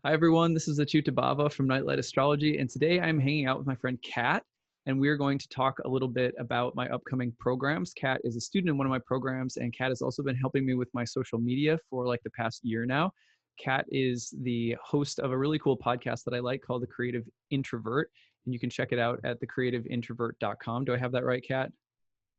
Hi, everyone. This is acyuta-bhava from Nightlight Astrology, and today I'm hanging out with my friend Kat, and we're going to talk a little bit about my upcoming programs. Kat is a student in one of my programs, and Kat has also been helping me with my social media for like the past year now. Kat is the host of a really cool podcast that I like called The Creative Introvert, and you can check it out at thecreativeintrovert.com. Do I have that right, Kat?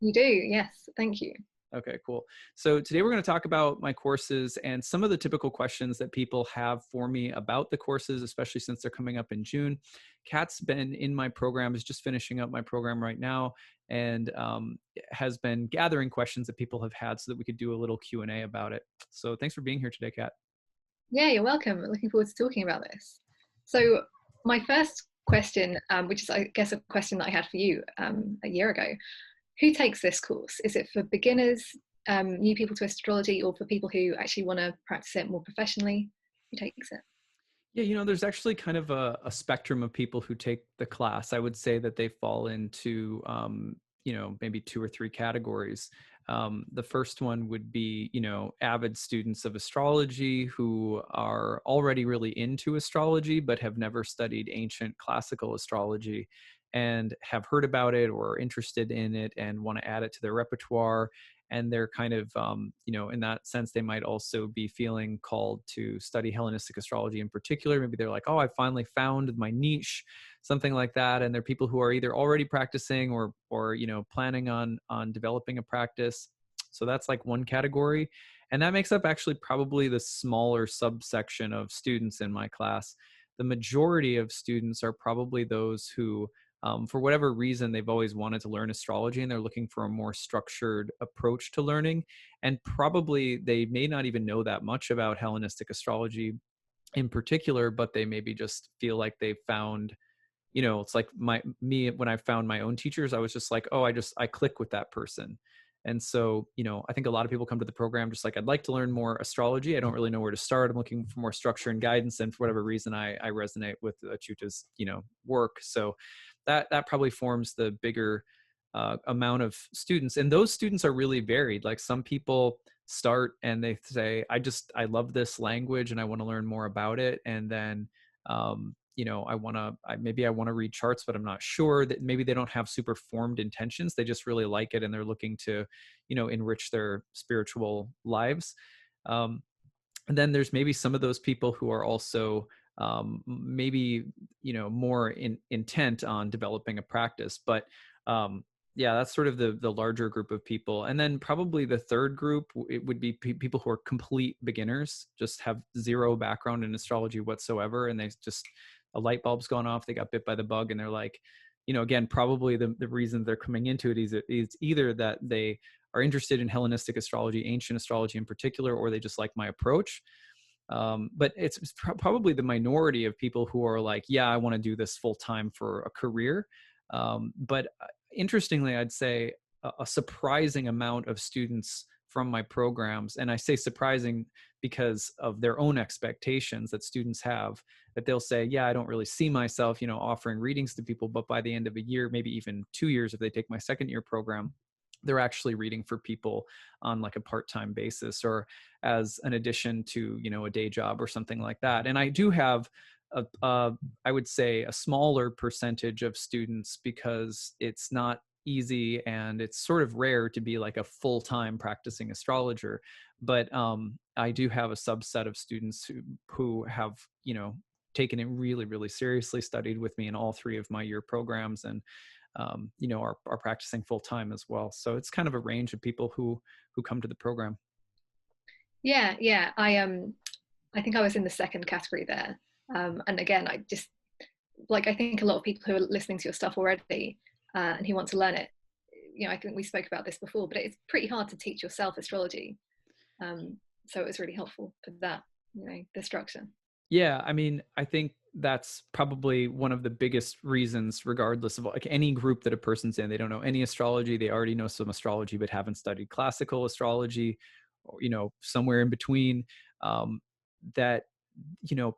You do, yes. Thank you. Okay, cool. So today we're going to talk about my courses and some of the typical questions that people have for me about the courses, especially since they're coming up in June. Kat's been in my program, is just finishing up my program right now, and has been gathering questions that people have had so that we could do a little Q&A about it. So thanks for being here today, Kat. Yeah, you're welcome. Looking forward to talking about this. So, my first question, which is, I guess, a question that I had for you a year ago. Who takes this course? Is it for beginners, new people to astrology, or for people who actually want to practice it more professionally? Who takes it? Yeah, there's actually kind of a spectrum of people who take the class. I would say that they fall into, maybe two or three categories. The first one would be, avid students of astrology who are already really into astrology, but have never studied ancient classical astrology and have heard about it or are interested in it and want to add it to their repertoire. And they're kind of, in that sense, they might also be feeling called to study Hellenistic astrology in particular. Maybe they're like, oh, I finally found my niche, something like that. And they're people who are either already practicing or planning on developing a practice. So that's like one category. And that makes up actually probably the smaller subsection of students in my class. The majority of students are probably those who for whatever reason, they've always wanted to learn astrology and they're looking for a more structured approach to learning. And probably they may not even know that much about Hellenistic astrology in particular, but they maybe just feel like they found, it's like me when I found my own teachers, I was just like, oh, I click with that person. And so, I think a lot of people come to the program just like, I'd like to learn more astrology. I don't really know where to start. I'm looking for more structure and guidance. And for whatever reason, I resonate with Achuta's, work. So that probably forms the bigger amount of students. And those students are really varied. Like some people start and they say, I love this language and I want to learn more about it. And then, maybe I want to read charts, but I'm not sure. That maybe they don't have super formed intentions. They just really like it and they're looking to, enrich their spiritual lives. And then there's maybe some of those people who are also maybe more intent on developing a practice. But yeah, that's sort of the larger group of people. And then probably the third group, it would be people who are complete beginners, just have zero background in astrology whatsoever, and they just, a light bulb's gone off, they got bit by the bug, and they're like, again, probably the reason they're coming into it is either that they are interested in Hellenistic astrology, ancient astrology in particular, or they just like my approach. But it's probably the minority of people who are like, yeah, I want to do this full time for a career. But interestingly, I'd say a surprising amount of students from my programs, and I say surprising because of their own expectations that students have, that they'll say, yeah, I don't really see myself, offering readings to people, but by the end of a year, maybe even 2 years, if they take my second year program, they're actually reading for people on like a part-time basis or as an addition to, a day job or something like that. And I do have I would say a smaller percentage of students because it's not easy and it's sort of rare to be like a full-time practicing astrologer. But I do have a subset of students who have, taken it really, really seriously, studied with me in all three of my year programs, and are practicing full time as well. So it's kind of a range of people who come to the program. Yeah, yeah. I think I was in the second category there. And again, I think a lot of people who are listening to your stuff already and who want to learn it, I think we spoke about this before, but it's pretty hard to teach yourself astrology. So it was really helpful for that, the structure. Yeah, I mean, I think that's probably one of the biggest reasons, regardless of like any group that a person's in. They don't know any astrology. They already know some astrology, but haven't studied classical astrology, or somewhere in between. That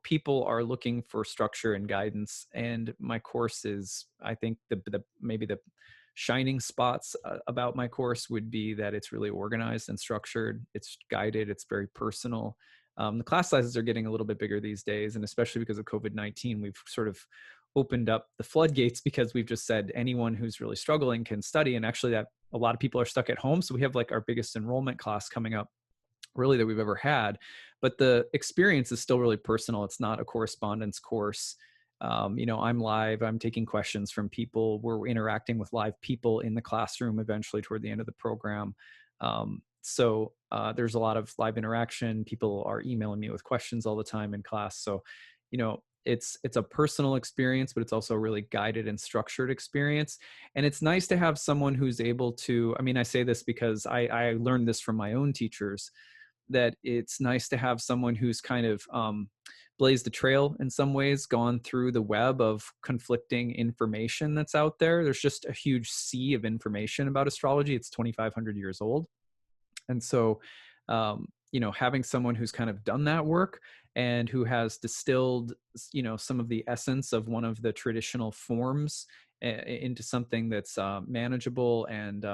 people are looking for structure and guidance, and my course is, I think, the maybe the shining spots about my course would be that it's really organized and structured. It's guided. It's very personal. The class sizes are getting a little bit bigger these days, and especially because of COVID-19, we've sort of opened up the floodgates because we've just said anyone who's really struggling can study. And actually, that a lot of people are stuck at home, so we have like our biggest enrollment class coming up really that we've ever had. But the experience is still really personal. It's not a correspondence course. I'm live, I'm taking questions from people, we're interacting with live people in the classroom eventually toward the end of the program. There's a lot of live interaction. People are emailing me with questions all the time in class. So, it's a personal experience, but it's also a really guided and structured experience. And it's nice to have someone who's able to, I mean, I say this because I learned this from my own teachers, that it's nice to have someone who's kind of blazed a trail in some ways, gone through the web of conflicting information that's out there. There's just a huge sea of information about astrology. It's 2,500 years old. And so, having someone who's kind of done that work and who has distilled, some of the essence of one of the traditional forms into something that's manageable and,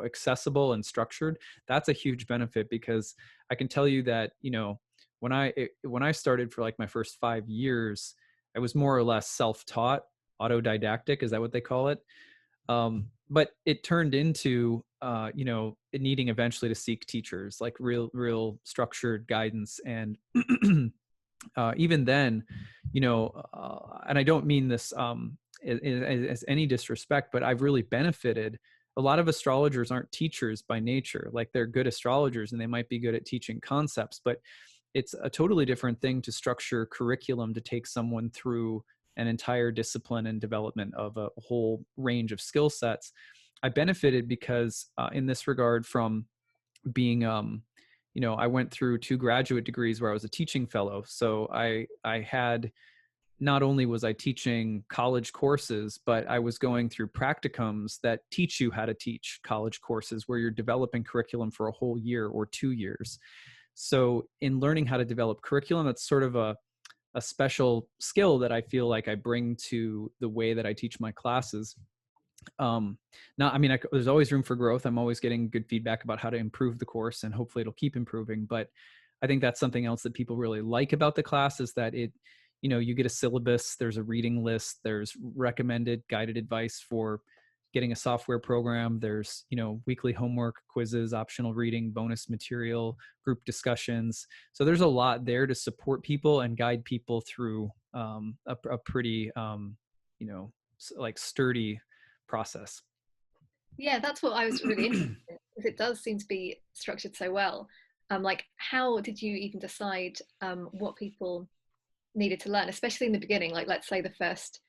accessible and structured, that's a huge benefit. Because I can tell you that, when I started for like my first 5 years, I was more or less self-taught, autodidactic. Is that what they call it? But it turned into, needing eventually to seek teachers, like real structured guidance. And even then, and I don't mean this as any disrespect, but I've really benefited. A lot of astrologers aren't teachers by nature. Like, they're good astrologers and they might be good at teaching concepts, but it's a totally different thing to structure curriculum to take someone through an entire discipline and development of a whole range of skill sets. I benefited because, in this regard, from being, I went through 2 graduate degrees where I was a teaching fellow. So I had, not only was I teaching college courses, but I was going through practicums that teach you how to teach college courses, where you're developing curriculum for a whole year or 2 years. So in learning how to develop curriculum, that's sort of a special skill that I feel like I bring to the way that I teach my classes. Not, I mean, there's always room for growth. I'm always getting good feedback about how to improve the course, and hopefully it'll keep improving. But I think that's something else that people really like about the class, is that you get a syllabus, there's a reading list, there's recommended guided advice for getting a software program. There's, weekly homework, quizzes, optional reading, bonus material, group discussions. So there's a lot there to support people and guide people through a pretty, like sturdy process. Yeah, that's what I was really interested in, because it does seem to be structured so well. Like, how did you even decide what people needed to learn, especially in the beginning? Like, let's say the first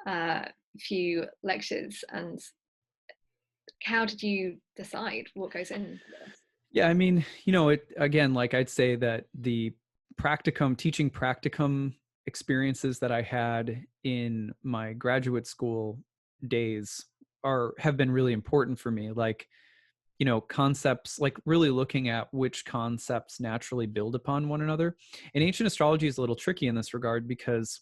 uh, few lectures, and how did you decide what goes in this? Yeah, I mean, it again, like I'd say that the teaching practicum experiences that I had in my graduate school days have been really important for me. Like, concepts, like really looking at which concepts naturally build upon one another. And ancient astrology is a little tricky in this regard, because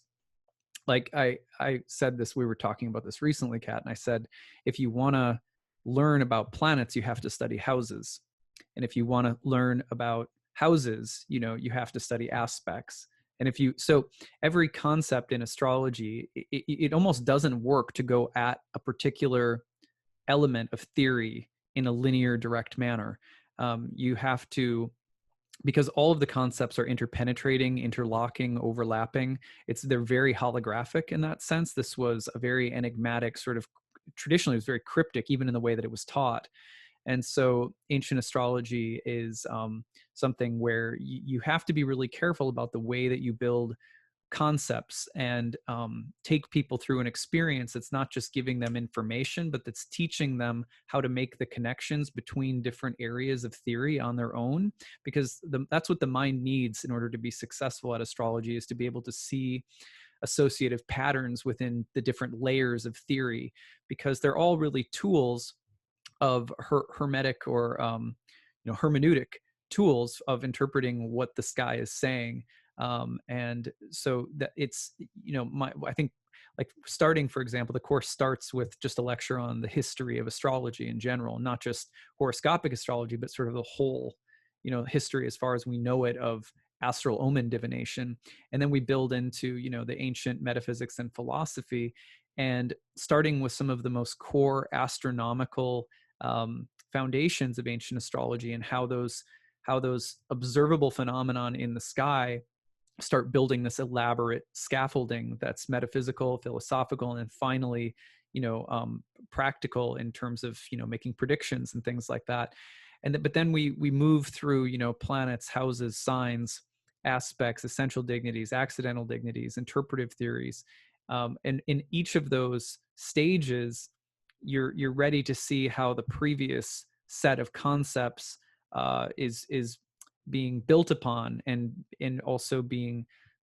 like I said this, we were talking about this recently, Kat, and I said, if you want to learn about planets, you have to study houses. And if you want to learn about houses, you have to study aspects. And so every concept in astrology, it almost doesn't work to go at a particular element of theory in a linear, direct manner. You have to, because all of the concepts are interpenetrating, interlocking, overlapping. They're very holographic in that sense. This was a very enigmatic sort of, traditionally it was very cryptic, even in the way that it was taught. And so ancient astrology is something where you have to be really careful about the way that you build concepts and take people through an experience that's not just giving them information, but that's teaching them how to make the connections between different areas of theory on their own. Because that's what the mind needs in order to be successful at astrology, is to be able to see associative patterns within the different layers of theory, because they're all really tools of hermetic or hermeneutic tools of interpreting what the sky is saying. And so that it's, I think, like, starting, for example, the course starts with just a lecture on the history of astrology in general, not just horoscopic astrology, but sort of the whole history as far as we know it of astral omen divination. And then we build into, the ancient metaphysics and philosophy, and starting with some of the most core astronomical foundations of ancient astrology, and how those observable phenomenon in the sky start building this elaborate scaffolding that's metaphysical, philosophical, and finally, practical in terms of making predictions and things like that. But then we move through planets, houses, signs, aspects, essential dignities, accidental dignities, interpretive theories, and in each of those stages, you're ready to see how the previous set of concepts is being built upon, and also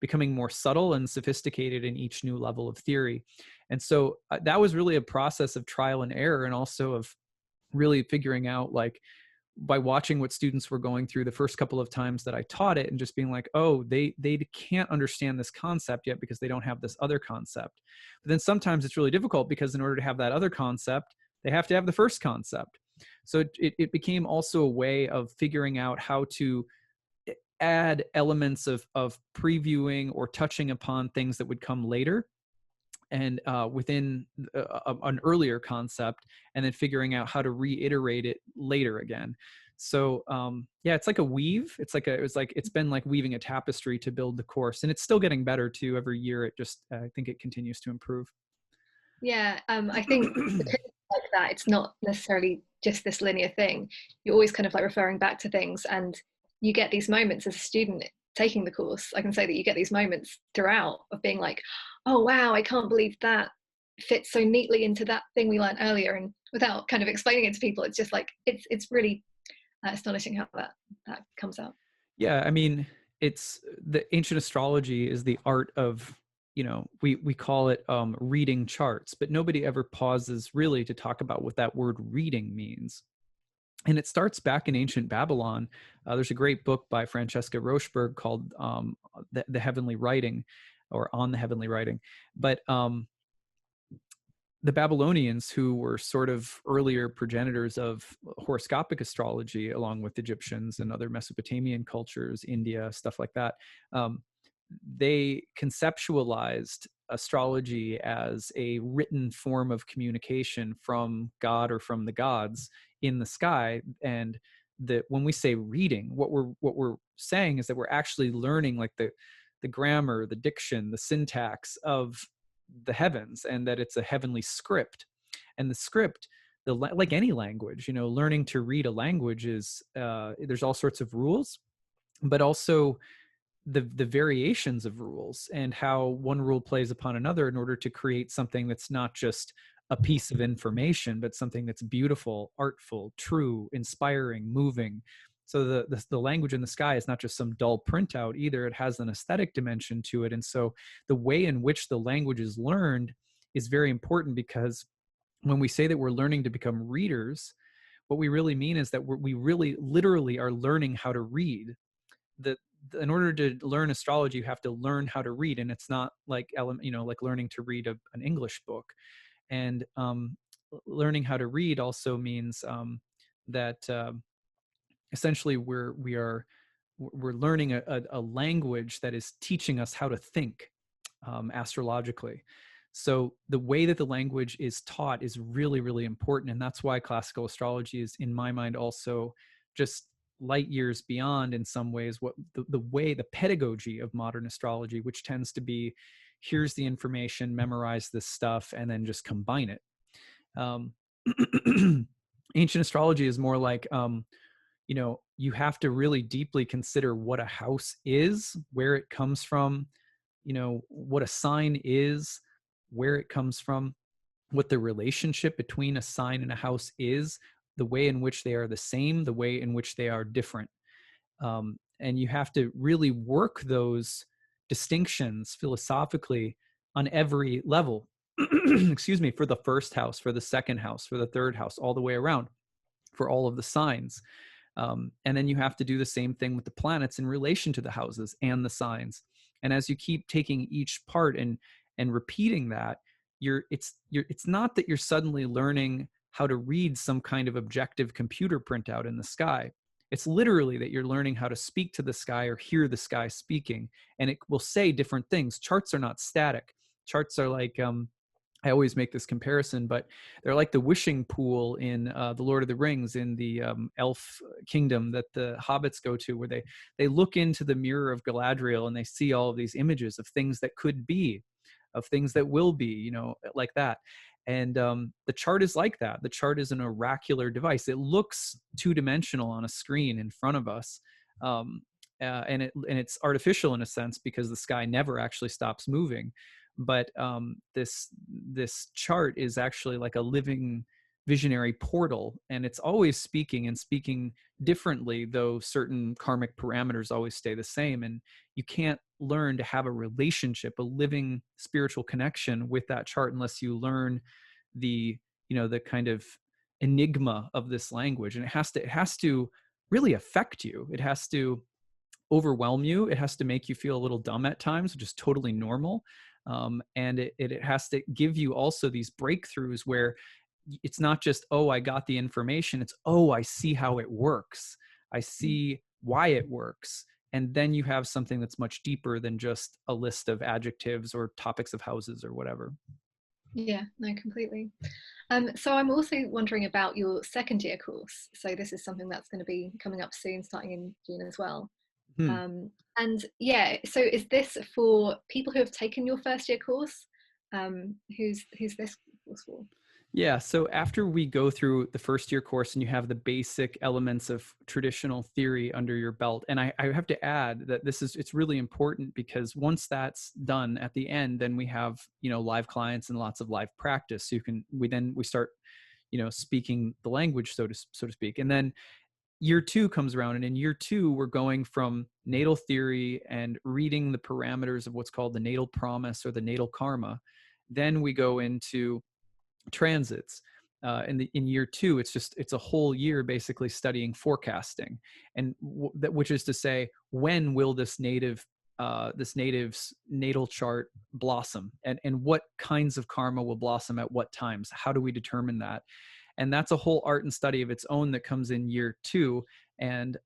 becoming more subtle and sophisticated in each new level of theory. And so that was really a process of trial and error, and also of really figuring out, like, by watching what students were going through the first couple of times that I taught it, and just being like, oh, they can't understand this concept yet because they don't have this other concept. But then sometimes it's really difficult, because in order to have that other concept, they have to have the first concept. So it became also a way of figuring out how to add elements of previewing or touching upon things that would come later, and within an earlier concept, and then figuring out how to reiterate it later again. So yeah, it's like a weave. It's been like weaving a tapestry to build the course, and it's still getting better too every year. I think it continues to improve. Yeah, I think like that, it's not necessarily just this linear thing. You're always kind of like referring back to things, and you get these moments as a student taking the course. I can say that you get these moments throughout of being like, oh wow, I can't believe that fits so neatly into that thing we learned earlier. And without kind of explaining it to people, it's just like it's really astonishing how that comes out. Yeah, I mean, it's the ancient astrology is the art of, we call it reading charts, but nobody ever pauses really to talk about what that word reading means. And it starts back in ancient Babylon. There's a great book by Francesca Rochberg called the Heavenly Writing, or On the Heavenly Writing. But the Babylonians, who were sort of earlier progenitors of horoscopic astrology, along with Egyptians and other Mesopotamian cultures, India, stuff like that, they conceptualized astrology as a written form of communication from God or from the gods in the sky. And that when we say reading, what we're saying is that we're actually learning, like, the grammar, the diction, the syntax of the heavens, and that it's a heavenly script. And the script, like any language, learning to read a language is there's all sorts of rules, but also the variations of rules, and how one rule plays upon another in order to create something that's not just a piece of information, but something that's beautiful, artful, true, inspiring, moving. So the language in the sky is not just some dull printout either. It has an aesthetic dimension to it. And so the way in which the language is learned is very important, because when we say that we're learning to become readers, what we really mean is that we really literally are learning how to read. the in order to learn astrology, you have to learn how to read, and it's not like like learning to read an English book. And learning how to read also means that essentially we're learning a language that is teaching us how to think astrologically. So the way that the language is taught is really, really important. And that's why classical astrology is, in my mind, also just light years beyond, in some ways, what the pedagogy of modern astrology, which tends to be, here's the information, memorize this stuff, and then just combine it. Um, ancient astrology is more like, you have to really deeply consider what a house is, where it comes from, what a sign is, where it comes from, what the relationship between a sign and a house is, the way in which they are the same, the way in which they are different. And you have to really work those distinctions philosophically on every level. Excuse me, for the first house, for the second house, for the third house, all the way around, for all of the signs. And then you have to do the same thing with the planets in relation to the houses and the signs. And as you keep taking each part and repeating that, it's not that you're suddenly learning how to read some kind of objective computer printout in the sky. It's literally that you're learning how to speak to the sky or hear the sky speaking, and it will say different things. Charts are not static. Charts are like, I always make this comparison, but they're like the wishing pool in the Lord of the Rings, in the elf kingdom that the hobbits go to, where they look into the mirror of Galadriel and they see all of these images of things that could be, of things that will be, like that. And the chart is like that. The chart is an oracular device. It looks two-dimensional on a screen in front of us. And it's artificial in a sense because the sky never actually stops moving. But this chart is actually like a living visionary portal, and it's always speaking and speaking differently, though certain karmic parameters always stay the same. And you can't learn to have a relationship, a living spiritual connection with that chart, unless you learn the the kind of enigma of this language. And it has to really affect you. It has to overwhelm you. It has to make you feel a little dumb at times, which is totally normal. And it has to give you also these breakthroughs where it's not just, oh, I got the information. It's, oh, I see how it works. I see why it works. And then you have something that's much deeper than just a list of adjectives or topics of houses or whatever. Yeah, no, completely. So I'm also wondering about your second year course. So this is something that's going to be coming up soon, starting in June as well. Hmm. And yeah, so is this for people who have taken your first year course? Who's this course for? Yeah, so after we go through the first year course and you have the basic elements of traditional theory under your belt, and I have to add that it's really important, because once that's done at the end, then we have, live clients and lots of live practice. So we start, speaking the language, so to speak. And then year two comes around, and in year two, we're going from natal theory and reading the parameters of what's called the natal promise or the natal karma. Then we go into transits. In year two, it's a whole year basically studying forecasting, and which is to say, when will this native's natal chart blossom, and what kinds of karma will blossom at what times? How do we determine that? And that's a whole art and study of its own that comes in year two. And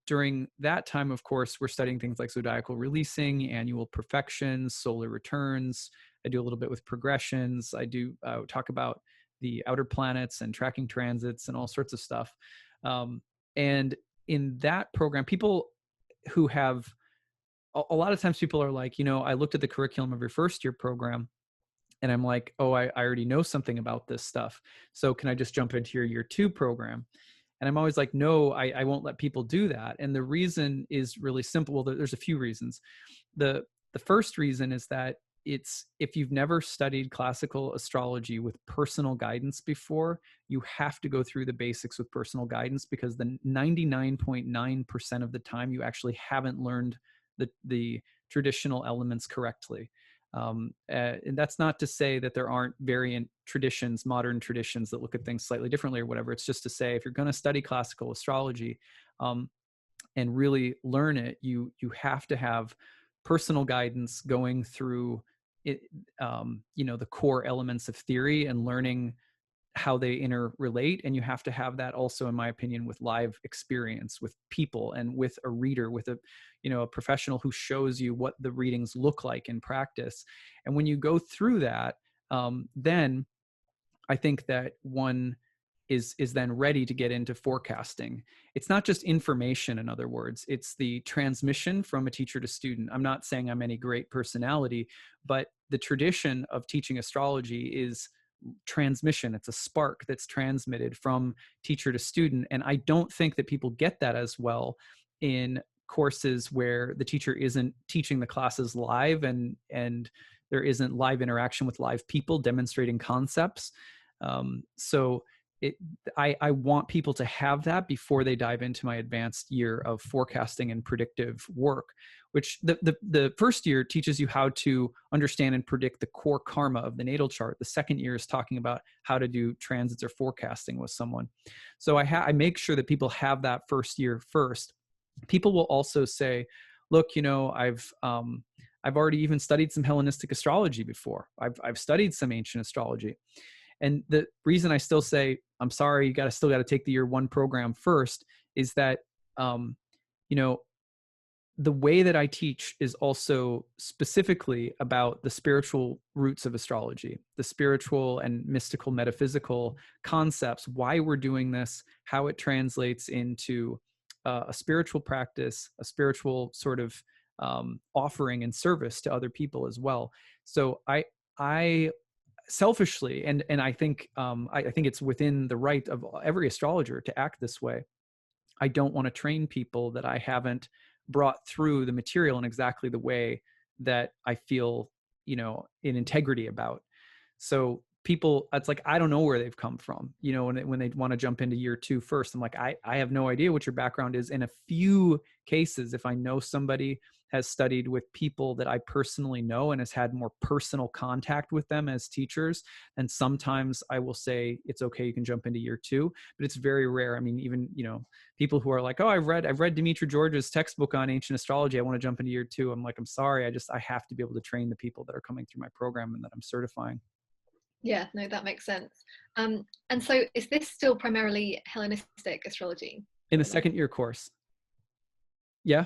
during that time, of course, we're studying things like zodiacal releasing, annual perfections, solar returns. I do a little bit with progressions. I do talk about the outer planets and tracking transits and all sorts of stuff. And in that program, people who have, a lot of times people are like, I looked at the curriculum of your first year program and I'm like, oh, I already know something about this stuff. So can I just jump into your year two program? And I'm always like, no, I won't let people do that. And the reason is really simple. Well, there's a few reasons. The first reason is that if you've never studied classical astrology with personal guidance before, you have to go through the basics with personal guidance, because the 99.9% of the time you actually haven't learned the traditional elements correctly. And that's not to say that there aren't variant traditions, modern traditions that look at things slightly differently or whatever. It's just to say, if you're going to study classical astrology and really learn it, you have to have personal guidance going through it, the core elements of theory and learning how they interrelate. And you have to have that also, in my opinion, with live experience with people and with a reader, with a professional who shows you what the readings look like in practice. And when you go through that, then I think that one is then ready to get into forecasting. It's not just information, in other words, it's the transmission from a teacher to student. I'm not saying I'm any great personality, but the tradition of teaching astrology is transmission. It's a spark that's transmitted from teacher to student. And I don't think that people get that as well in courses where the teacher isn't teaching the classes live, and there isn't live interaction with live people demonstrating concepts. So I want people to have that before they dive into my advanced year of forecasting and predictive work, which the first year teaches you how to understand and predict the core karma of the natal chart. The second year is talking about how to do transits or forecasting with someone. So I make sure that people have that first year first. People will also say, look, I've already even studied some Hellenistic astrology before. I've studied some ancient astrology. And the reason I still say, I'm sorry, still got to take the year one program first, is that, um, you know, the way that I teach is also specifically about the spiritual roots of astrology, the spiritual and mystical metaphysical concepts, why we're doing this, how it translates into a spiritual practice, a spiritual sort of offering and service to other people as well. So I selfishly, and I think it's within the right of every astrologer to act this way. I don't want to train people that I haven't brought through the material in exactly the way that I feel, in integrity about. So people, it's like, I don't know where they've come from, when they want to jump into year two first. I'm like, I have no idea what your background is. In a few cases, if I know somebody has studied with people that I personally know and has had more personal contact with them as teachers, and sometimes I will say, it's okay, you can jump into year two, but it's very rare. I mean, even, people who are like, oh, I've read Dimitri George's textbook on ancient astrology, I want to jump into year two. I'm like, I'm sorry, I have to be able to train the people that are coming through my program and that I'm certifying. Yeah, no, that makes sense. And so is this still primarily Hellenistic astrology? In the second year course. Yeah.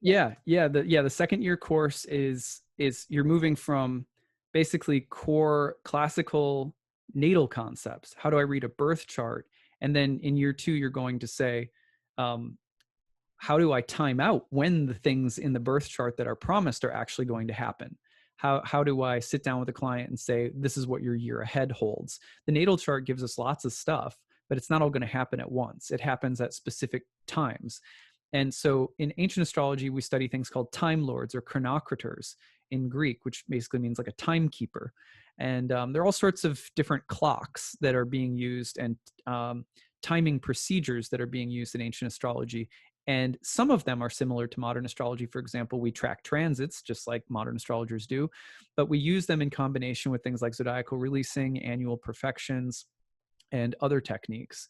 Yeah, yeah, The second year course is you're moving from basically core classical natal concepts. How do I read a birth chart? And then in year two, you're going to say, um, how do I time out when the things in the birth chart that are promised are actually going to happen? How do I sit down with a client and say, this is what your year ahead holds? The natal chart gives us lots of stuff, but it's not all going to happen at once. It happens at specific times. And so in ancient astrology, we study things called time lords or chronocrators in Greek, which basically means like a timekeeper. And there are all sorts of different clocks that are being used, and timing procedures that are being used in ancient astrology. And some of them are similar to modern astrology. For example, we track transits just like modern astrologers do, but we use them in combination with things like zodiacal releasing, annual perfections, and other techniques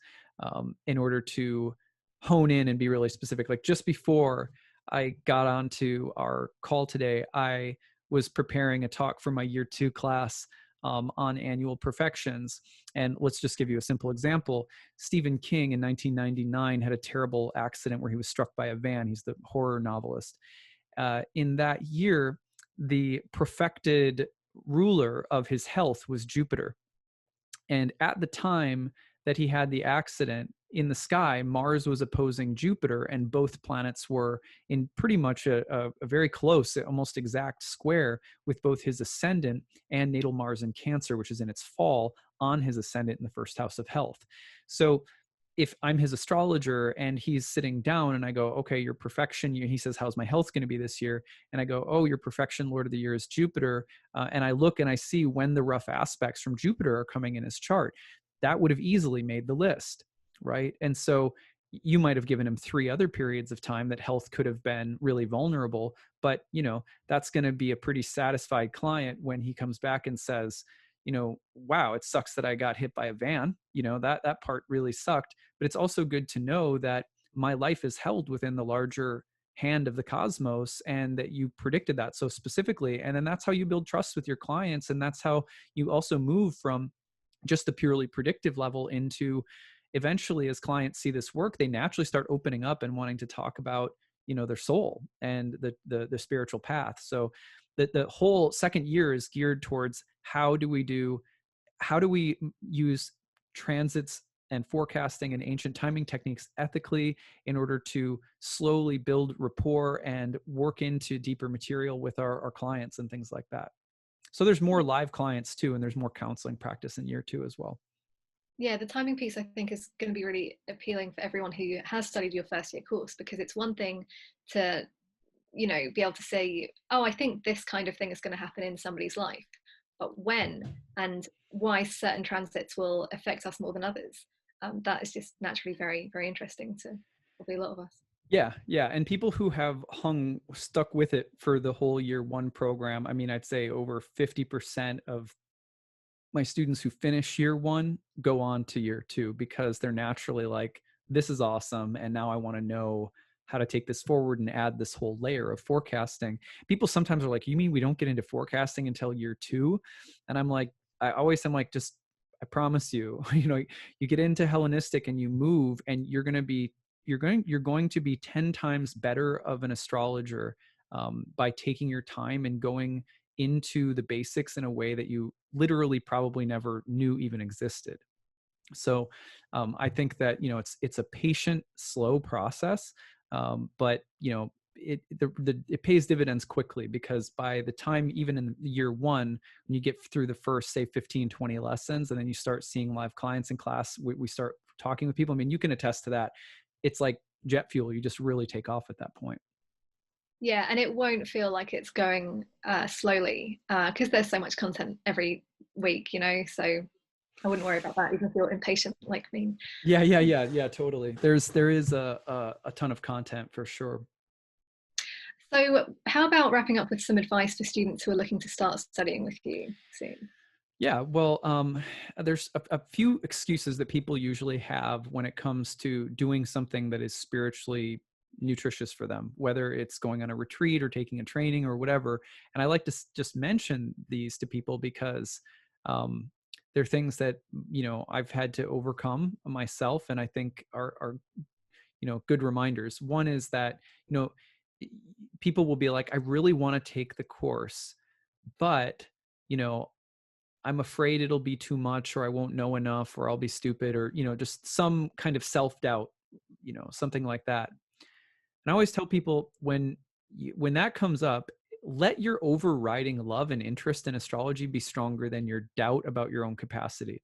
in order to hone in and be really specific. Like just before I got onto our call today, I was preparing a talk for my year two class on annual perfections. And let's just give you a simple example. Stephen King in 1999 had a terrible accident where he was struck by a van. He's the horror novelist. In that year, the perfected ruler of his health was Jupiter. And at the time that he had the accident, in the sky, Mars was opposing Jupiter, and both planets were in pretty much a very close, almost exact square with both his ascendant and natal Mars in Cancer, which is in its fall on his ascendant in the first house of health. So if I'm his astrologer and he's sitting down and I go, okay, your perfection, he says, how's my health going to be this year? And I go, oh, your perfection Lord of the year is Jupiter. And I look and I see when the rough aspects from Jupiter are coming in his chart. That would have easily made the list, right? And so you might have given him 3 other periods of time that health could have been really vulnerable, but that's going to be a pretty satisfied client when he comes back and says, wow, it sucks that I got hit by a van. That part really sucked. But it's also good to know that my life is held within the larger hand of the cosmos, and that you predicted that so specifically. And then that's how you build trust with your clients. And that's how you also move from just the purely predictive level into, eventually, as clients see this work, they naturally start opening up and wanting to talk about their soul and the spiritual path. So the whole second year is geared towards how do we use transits and forecasting and ancient timing techniques ethically in order to slowly build rapport and work into deeper material with our clients and things like that. So there's more live clients too, and there's more counseling practice in year two as well. yeah. The timing piece I think is going to be really appealing for everyone who has studied your first year course, because it's one thing to be able to say, oh, I think this kind of thing is going to happen in somebody's life, but when and why certain transits will affect us more than others, that is just naturally very, very interesting to probably a lot of us. Yeah. And people who have stuck with it for the whole year one program, I mean, I'd say over 50% of my students who finish year one go on to year two because they're naturally like, this is awesome. And now I want to know how to take this forward and add this whole layer of forecasting. People sometimes are like, you mean we don't get into forecasting until year two? And I'm like, I'm like, just, I promise you, you get into Hellenistic and you move and you're going to be you're going to be 10 times better of an astrologer by taking your time and going into the basics in a way that you literally probably never knew even existed. So I think that, you know, it's a patient, slow process, but you know, it pays dividends quickly, because by the time, even in year one, when you get through the first, say, 15, 20 lessons, and then you start seeing live clients in class, we start talking with people. I mean, you can attest to that. It's like jet fuel. You just really take off at that point. Yeah, and it won't feel like it's going slowly because there's so much content every week, you know. So I wouldn't worry about that, even if you're impatient like me. Yeah, totally. There is a ton of content for sure. So, how about wrapping up with some advice for students who are looking to start studying with you soon? Yeah, well, there's a few excuses that people usually have when it comes to doing something that is spiritually nutritious for them, whether it's going on a retreat or taking a training or whatever. And I like to just mention these to people because um, they're things that, you know, I've had to overcome myself, and I think are you know, good reminders. One is that, you know, people will be like, I really want to take the course, but you know, I'm afraid it'll be too much, or I won't know enough, or I'll be stupid, or, you know, just some kind of self-doubt, you know, something like that. And I always tell people, when that comes up, let your overriding love and interest in astrology be stronger than your doubt about your own capacity.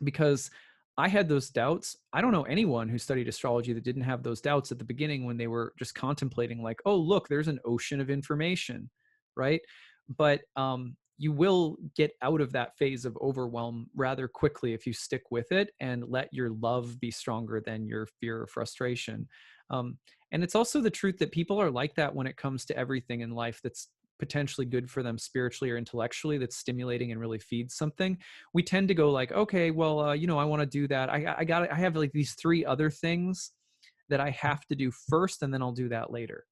Because I had those doubts. I don't know anyone who studied astrology that didn't have those doubts at the beginning, when they were just contemplating, like, oh, look, there's an ocean of information, right? But you will get out of that phase of overwhelm rather quickly if you stick with it and let your love be stronger than your fear or frustration. Um, and it's also the truth that people are like that when it comes to everything in life that's potentially good for them spiritually or intellectually, that's stimulating and really feeds something. We tend to go like, okay, well, you know, I want to do that. I have like these three other things that I have to do first, and then I'll do that later.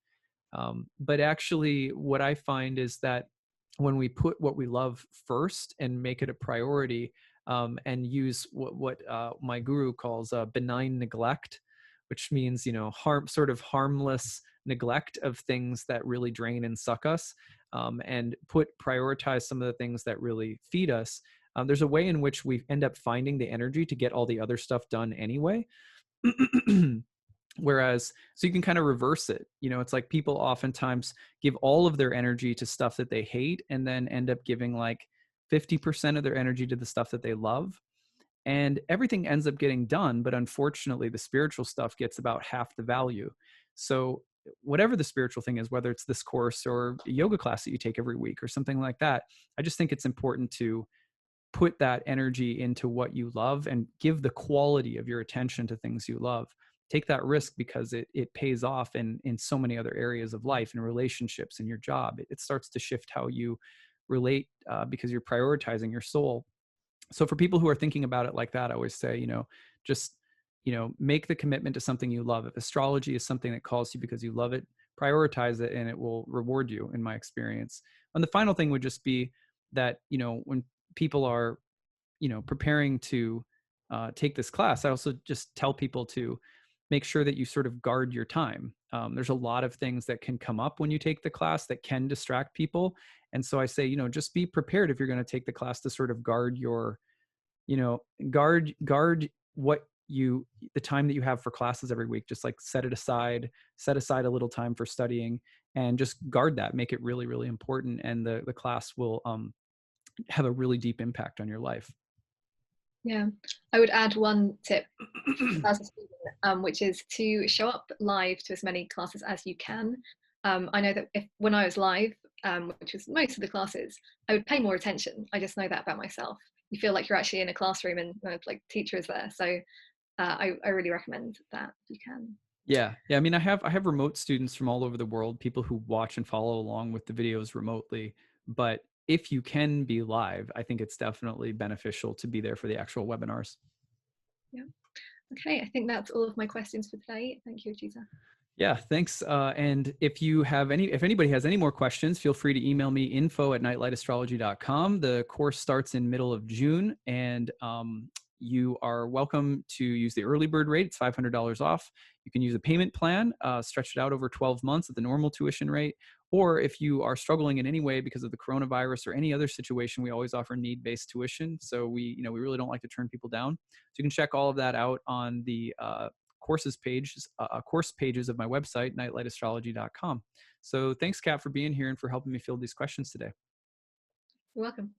But actually, what I find is that when we put what we love first and make it a priority, and use what my guru calls benign neglect, which means, you know, sort of harmless neglect of things that really drain and suck us, and prioritize some of the things that really feed us. There's a way in which we end up finding the energy to get all the other stuff done anyway. Whereas, so you can kind of reverse it. You know, it's like people oftentimes give all of their energy to stuff that they hate, and then end up giving like 50% of their energy to the stuff that they love. And everything ends up getting done. But unfortunately, the spiritual stuff gets about half the value. So, whatever the spiritual thing is, whether it's this course or a yoga class that you take every week or something like that, I just think it's important to put that energy into what you love and give the quality of your attention to things you love. Take that risk, because it pays off in so many other areas of life, in relationships, in your job. It starts to shift how you relate, because you're prioritizing your soul. So for people who are thinking about it like that, I always say, you know, just, you know, make the commitment to something you love. If astrology is something that calls you because you love it, prioritize it, and it will reward you, in my experience. And the final thing would just be that, you know, when people are, you know, preparing to take this class, I also just tell people to make sure that you sort of guard your time. There's a lot of things that can come up when you take the class that can distract people. And so I say, you know, just be prepared, if you're going to take the class, to sort of guard your, you know, guard what you, the time that you have for classes every week. Just like set aside a little time for studying, and just guard that, make it really, really important. And the class will have a really deep impact on your life. Yeah, I would add one tip as a student, which is to show up live to as many classes as you can. I know that if when I was live, which was most of the classes, I would pay more attention. I just know that about myself. You feel like you're actually in a classroom, and like teacher is there. So I really recommend that if you can. Yeah. I mean, I have remote students from all over the world, people who watch and follow along with the videos remotely. But if you can be live, I think it's definitely beneficial to be there for the actual webinars. Yeah. Okay, I think that's all of my questions for today. Thank you, Achiza. Yeah, thanks. And if anybody has any more questions, feel free to email me, info@nightlightastrology.com. The course starts in middle of June, and you are welcome to use the early bird rate. It's $500 off. You can use a payment plan, stretch it out over 12 months at the normal tuition rate. Or if you are struggling in any way because of the coronavirus or any other situation, we always offer need-based tuition. So we really don't like to turn people down. So you can check all of that out on the course pages of my website, nightlightastrology.com. So thanks, Kat, for being here and for helping me field these questions today. You're welcome.